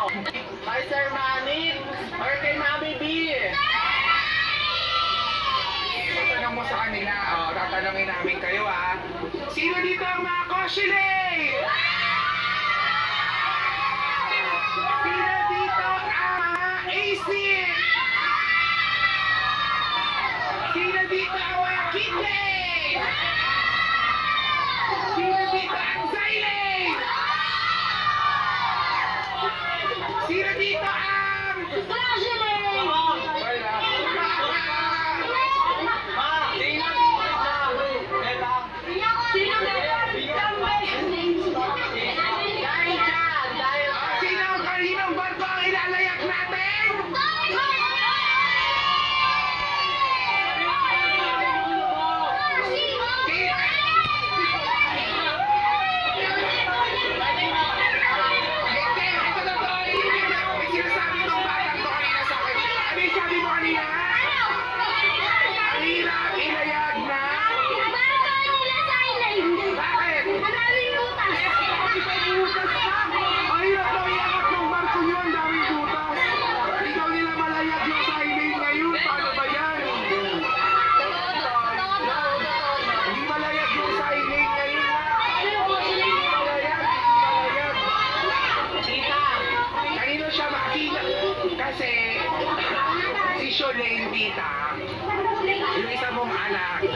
Kay Sir Manny or kay Mami B? Tanong mo sa kanila. Tatanungin namin kayo Sino dito ang mga Koshilay? Sino dito ang mga AC? Sino dito ang mga Kidney? Sino dito ang Zylay? Sino dito ang Koshilay? Wala. Sino ang kaninong barko ang ilalayak natin? Kasi si Sholane, tita, yung isa mong anak,